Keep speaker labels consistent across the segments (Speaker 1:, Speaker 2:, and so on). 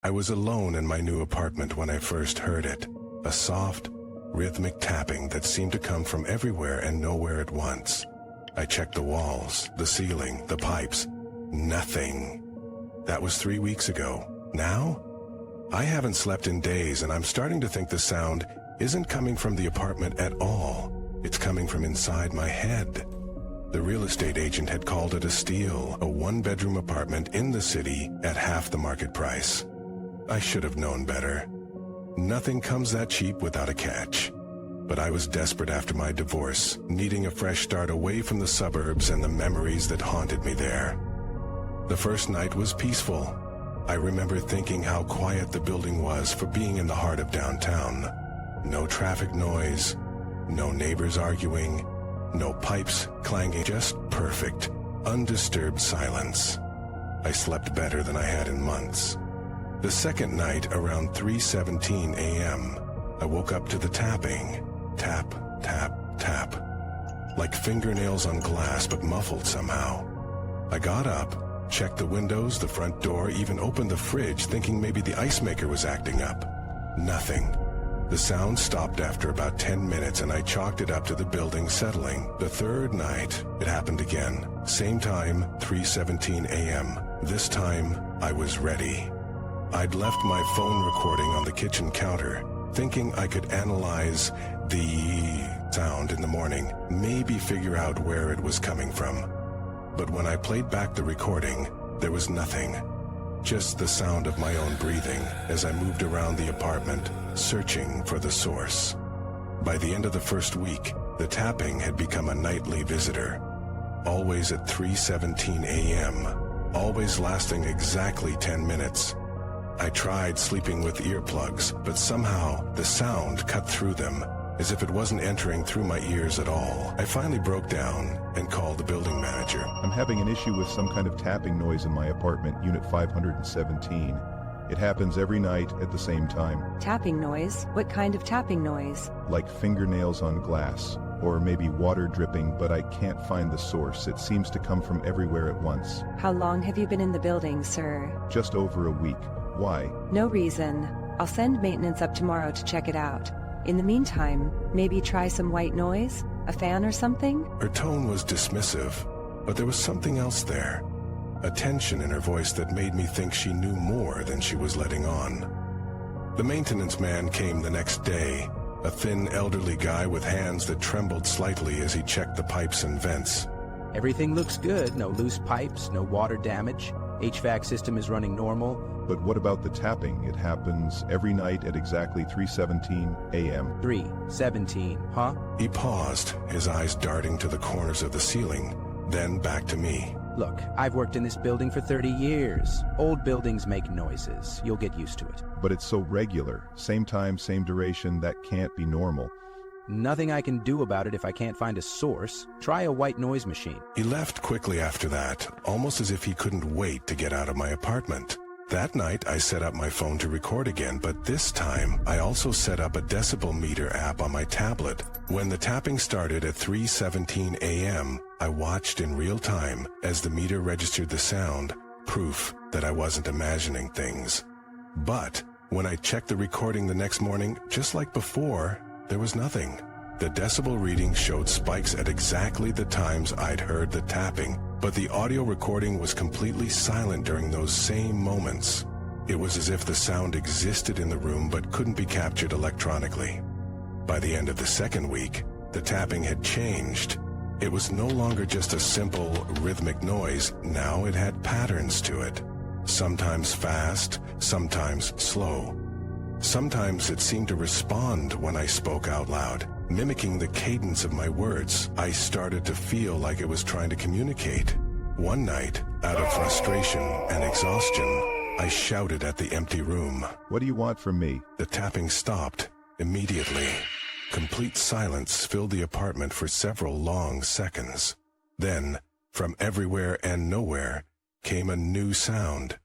Speaker 1: I was alone in my new apartment when I first heard it. A soft, rhythmic tapping that seemed to come from everywhere and nowhere at once. I checked the walls, the ceiling, the pipes. Nothing. That was 3 weeks ago. Now? I haven't slept in days, and I'm starting to think the sound isn't coming from the apartment at all. It's coming from inside my head. The real estate agent had called it a steal, a one-bedroom apartment in the city at half the market price. I should have known better. Nothing comes that cheap without a catch. But I was desperate after my divorce, needing a fresh start away from the suburbs and the memories that haunted me there. The first night was peaceful. I remember thinking how quiet the building was for being in the heart of downtown. No traffic noise, no neighbors arguing, no pipes clanging, just perfect, undisturbed silence. I slept better than I had in months. The second night, around 3:17 a.m., I woke up to the tapping. Tap, tap, tap. Like fingernails on glass, but muffled somehow. I got up, checked the windows, the front door, even opened the fridge, thinking maybe the ice maker was acting up. Nothing. The sound stopped after about 10 minutes, and I chalked it up to the building settling. The third night, it happened again. Same time, 3:17 a.m. This time, I was ready. I'd left my phone recording on the kitchen counter, thinking I could analyze the sound in the morning, maybe figure out where it was coming from. But when I played back the recording, there was nothing. Just the sound of my own breathing as I moved around the apartment, searching for the source. By the end of the first week, the tapping had become a nightly visitor. Always at 3:17 a.m., always lasting exactly 10 minutes. I tried sleeping with earplugs, but somehow the sound cut through them, as if it wasn't entering through my ears at all. I finally broke down and called the building manager.
Speaker 2: I'm having an issue with some kind of tapping noise in my apartment, unit 517. It happens every night at the same time.
Speaker 3: Tapping noise? What kind of tapping noise?
Speaker 2: Like fingernails on glass, or maybe water dripping, but I can't find the source. It seems to come from everywhere at once.
Speaker 3: How long have you been in the building, sir?
Speaker 2: Just over a week. Why?
Speaker 3: No reason. I'll send maintenance up tomorrow to check it out. In the meantime, maybe try some white noise? A fan or something?
Speaker 1: Her tone was dismissive, but there was something else there. A tension in her voice that made me think she knew more than she was letting on. The maintenance man came the next day, a thin elderly guy with hands that trembled slightly as he checked the pipes and vents.
Speaker 4: Everything looks good. No loose pipes, no water damage. HVAC system is running normal.
Speaker 2: But what about the tapping? It happens every night at exactly 3:17 a.m.
Speaker 4: 3:17, huh?
Speaker 1: He paused, his eyes darting to the corners of the ceiling, then back to me.
Speaker 4: Look, I've worked in this building for 30 years. Old buildings make noises. You'll get used to it.
Speaker 2: But it's so regular. Same time, same duration. That can't be normal.
Speaker 4: Nothing I can do about it if I can't find a source. Try a white noise machine.
Speaker 1: He left quickly after that, almost as if he couldn't wait to get out of my apartment. That night, I set up my phone to record again, but this time, I also set up a decibel meter app on my tablet. When the tapping started at 3:17 a.m., I watched in real time as the meter registered the sound, proof that I wasn't imagining things. But when I checked the recording the next morning, just like before, there was nothing. The decibel reading showed spikes at exactly the times I'd heard the tapping, but the audio recording was completely silent during those same moments. It was as if the sound existed in the room but couldn't be captured electronically. By the end of the second week, the tapping had changed. It was no longer just a simple, rhythmic noise. Now it had patterns to it. Sometimes fast, sometimes slow. Sometimes it seemed to respond when I spoke out loud, mimicking the cadence of my words. I started to feel like it was trying to communicate. One night, out of frustration and exhaustion, I shouted at the empty room.
Speaker 2: What do you want from me?
Speaker 1: The tapping stopped immediately. Complete silence filled the apartment for several long seconds. Then, from everywhere and nowhere, came a new sound.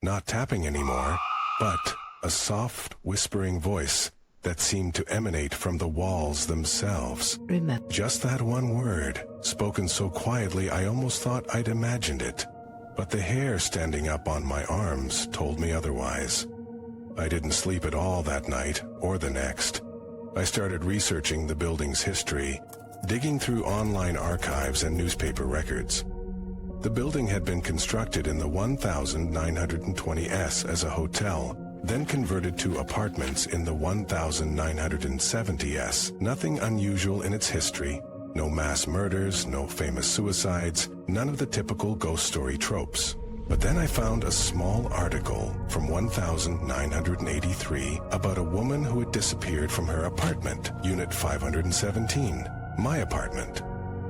Speaker 1: Not tapping anymore, but a soft, whispering voice that seemed to emanate from the walls themselves.
Speaker 3: Remember.
Speaker 1: Just that one word, spoken so quietly I almost thought I'd imagined it. But the hair standing up on my arms told me otherwise. I didn't sleep at all that night or the next. I started researching the building's history, digging through online archives and newspaper records. The building had been constructed in the 1920s as a hotel, then converted to apartments in the 1970s. Nothing unusual in its history. No mass murders, no famous suicides, none of the typical ghost story tropes. But then I found a small article from 1983 about a woman who had disappeared from her apartment, Unit 517, my apartment.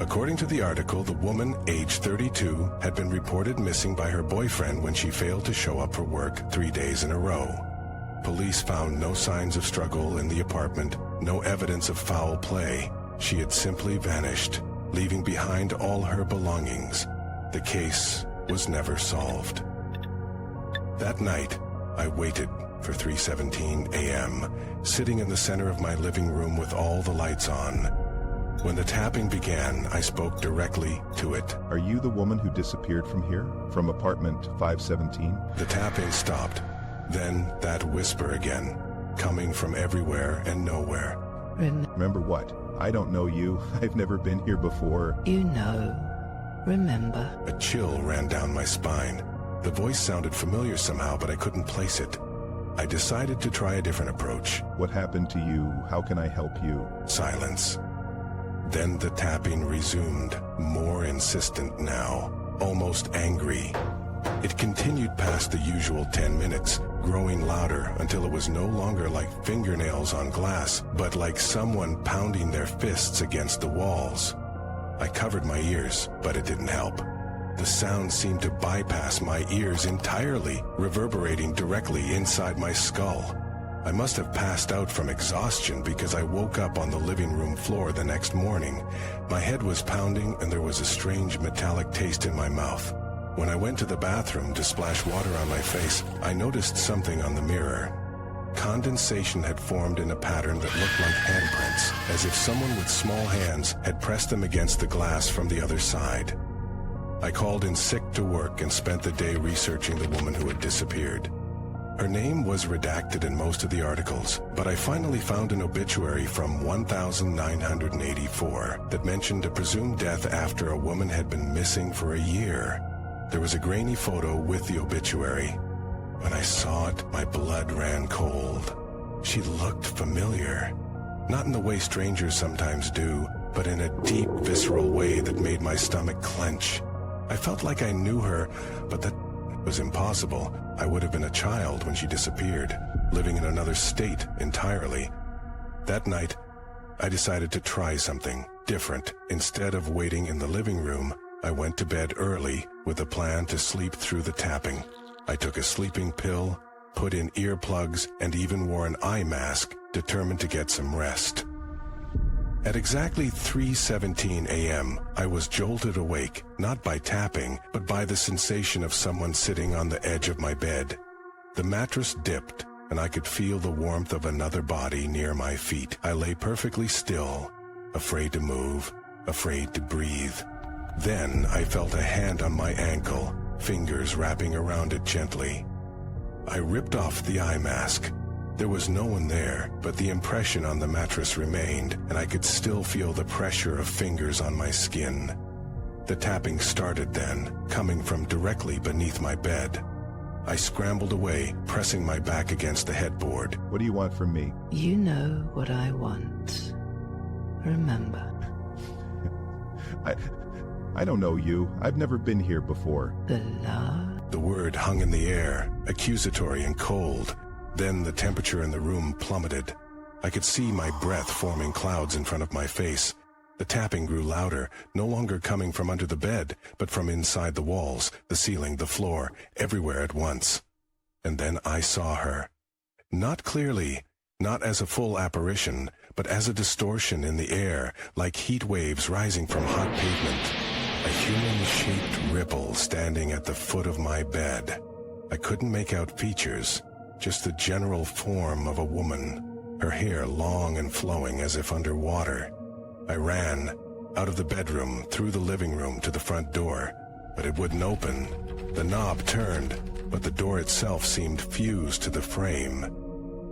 Speaker 1: According to the article, the woman, age 32, had been reported missing by her boyfriend when she failed to show up for work 3 days in a row. Police found no signs of struggle in the apartment, no evidence of foul play. She had simply vanished, leaving behind all her belongings. The case was never solved. That night, I waited for 3:17 a.m., sitting in the center of my living room with all the lights on. When the tapping began, I spoke directly to it.
Speaker 2: Are you the woman who disappeared from here? From apartment 517?
Speaker 1: The tapping stopped. Then that whisper again, coming from everywhere and nowhere.
Speaker 2: Remember what? I don't know you. I've never been here before.
Speaker 5: You know. Remember.
Speaker 1: A chill ran down my spine. The voice sounded familiar somehow, but I couldn't place it. I decided to try a different approach.
Speaker 2: What happened to you? How can I help you?
Speaker 1: Silence. Then the tapping resumed, more insistent now, almost angry. It continued past the usual 10 minutes, growing louder until it was no longer like fingernails on glass, but like someone pounding their fists against the walls. I covered my ears, but it didn't help. The sound seemed to bypass my ears entirely, reverberating directly inside my skull. I must have passed out from exhaustion because I woke up on the living room floor the next morning. My head was pounding and there was a strange metallic taste in my mouth. When I went to the bathroom to splash water on my face, I noticed something on the mirror. Condensation had formed in a pattern that looked like handprints, as if someone with small hands had pressed them against the glass from the other side. I called in sick to work and spent the day researching the woman who had disappeared. Her name was redacted in most of the articles, but I finally found an obituary from 1984 that mentioned a presumed death after a woman had been missing for a year. There was a grainy photo with the obituary. When I saw it, my blood ran cold. She looked familiar. Not in the way strangers sometimes do, but in a deep, visceral way that made my stomach clench. I felt like I knew her, but that was impossible. I would have been a child when she disappeared, living in another state entirely. That night, I decided to try something different. Instead of waiting in the living room, I went to bed early with a plan to sleep through the tapping. I took a sleeping pill, put in earplugs, and even wore an eye mask, determined to get some rest. At exactly 3:17 a.m., I was jolted awake, not by tapping, but by the sensation of someone sitting on the edge of my bed. The mattress dipped, and I could feel the warmth of another body near my feet. I lay perfectly still, afraid to move, afraid to breathe. Then I felt a hand on my ankle, fingers wrapping around it gently. I ripped off the eye mask. There was no one there, but the impression on the mattress remained, and I could still feel the pressure of fingers on my skin. The tapping started then, coming from directly beneath my bed. I scrambled away, pressing my back against the headboard.
Speaker 2: What do you want from me?
Speaker 5: You know what I want. Remember.
Speaker 2: I don't know you. I've never been here before.
Speaker 5: The love.
Speaker 1: The word hung in the air, accusatory and cold. Then the temperature in the room plummeted. I could see my breath forming clouds in front of my face. The tapping grew louder, no longer coming from under the bed, but from inside the walls, the ceiling, the floor, everywhere at once. And then I saw her. Not clearly, not as a full apparition, but as a distortion in the air, like heat waves rising from hot pavement. A human-shaped ripple standing at the foot of my bed. I couldn't make out features, just the general form of a woman, her hair long and flowing as if underwater. I ran out of the bedroom, through the living room to the front door, but it wouldn't open. The knob turned, but the door itself seemed fused to the frame.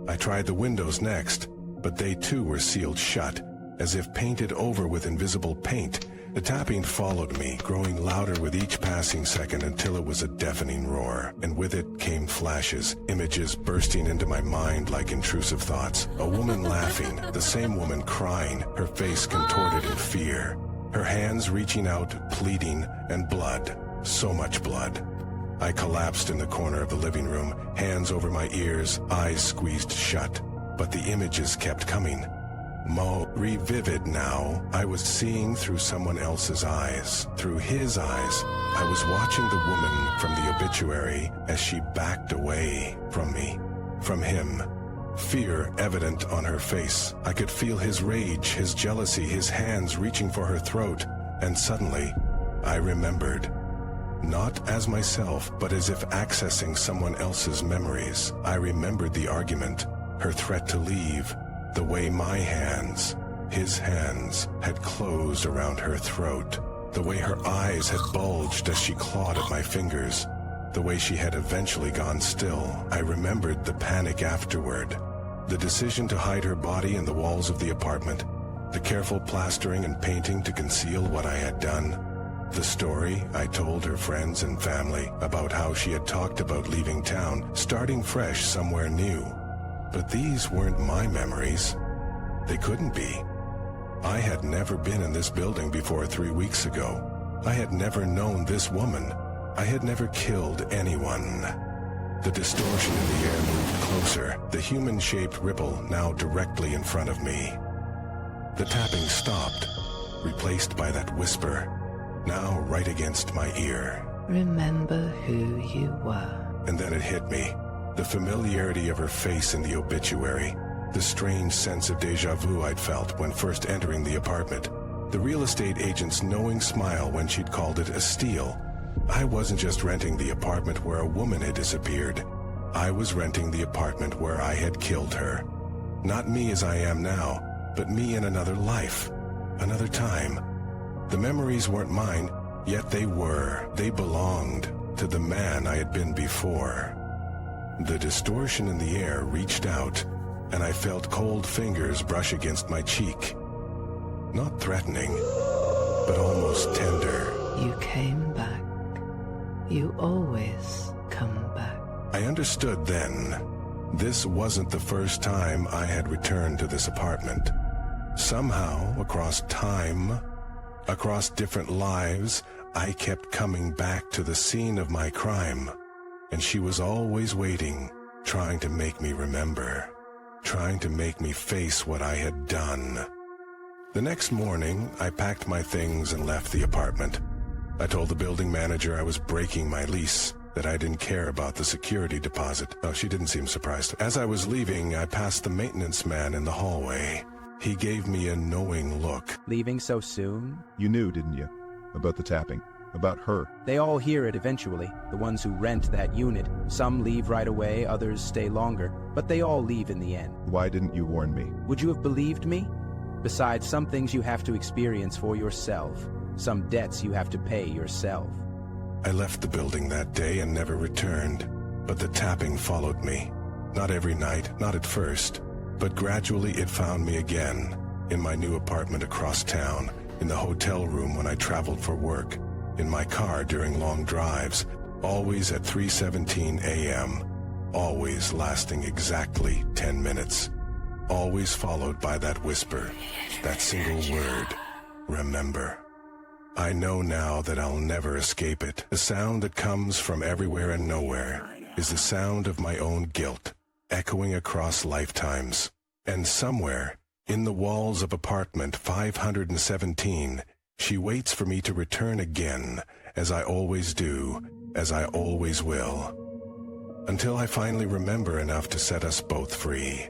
Speaker 1: I tried the windows next, but they too were sealed shut, as if painted over with invisible paint. The tapping followed me, growing louder with each passing second until it was a deafening roar, and with it came flashes, images bursting into my mind like intrusive thoughts. A woman laughing, the same woman crying, her face contorted in fear, her hands reaching out, pleading, and blood, so much blood. I collapsed in the corner of the living room, hands over my ears, eyes squeezed shut, but the images kept coming. Revivid now. I was seeing through someone else's eyes. Through his eyes, I was watching the woman from the obituary as she backed away from me, from him. Fear evident on her face. I could feel his rage, his jealousy, his hands reaching for her throat. And suddenly, I remembered. Not as myself, but as if accessing someone else's memories. I remembered the argument, her threat to leave. The way my hands, his hands, had closed around her throat. The way her eyes had bulged as she clawed at my fingers. The way she had eventually gone still. I remembered the panic afterward. The decision to hide her body in the walls of the apartment. The careful plastering and painting to conceal what I had done. The story I told her friends and family about how she had talked about leaving town, starting fresh somewhere new. But these weren't my memories. They couldn't be. I had never been in this building before 3 weeks ago. I had never known this woman. I had never killed anyone. The distortion in the air moved closer, the human-shaped ripple now directly in front of me. The tapping stopped, replaced by that whisper, now right against my ear.
Speaker 5: Remember who you were.
Speaker 1: And then it hit me. The familiarity of her face in the obituary, the strange sense of déjà vu I'd felt when first entering the apartment, the real estate agent's knowing smile when she'd called it a steal. I wasn't just renting the apartment where a woman had disappeared. I was renting the apartment where I had killed her. Not me as I am now, but me in another life, another time. The memories weren't mine, yet they were. They belonged to the man I had been before. The distortion in the air reached out, and I felt cold fingers brush against my cheek. Not threatening, but almost tender.
Speaker 5: You came back. You always come back.
Speaker 1: I understood then. This wasn't the first time I had returned to this apartment. Somehow, across time, across different lives, I kept coming back to the scene of my crime. And she was always waiting, trying to make me remember, trying to make me face what I had done. The next morning, I packed my things and left the apartment. I told the building manager I was breaking my lease, that I didn't care about the security deposit. Oh, she didn't seem surprised. As I was leaving, I passed the maintenance man in the hallway. He gave me a knowing look.
Speaker 4: Leaving so soon?
Speaker 2: You knew, didn't you? About the tapping. About her.
Speaker 4: They all hear it eventually, the ones who rent that unit. Some leave right away, others stay longer, but they all leave in the end.
Speaker 2: Why didn't you warn me?
Speaker 4: Would you have believed me? Besides, some things you have to experience for yourself. Some debts you have to pay yourself.
Speaker 1: I left the building that day and never returned, but the tapping followed me. Not every night, not at first, but gradually it found me again, in my new apartment across town, in the hotel room when I traveled for work, in my car during long drives, always at 3:17 a.m., always lasting exactly 10 minutes, always followed by that whisper, that single word, remember. I know now that I'll never escape it. The sound that comes from everywhere and nowhere is the sound of my own guilt, echoing across lifetimes. And somewhere, in the walls of apartment 517, she waits for me to return again, as I always do, as I always will. Until I finally remember enough to set us both free.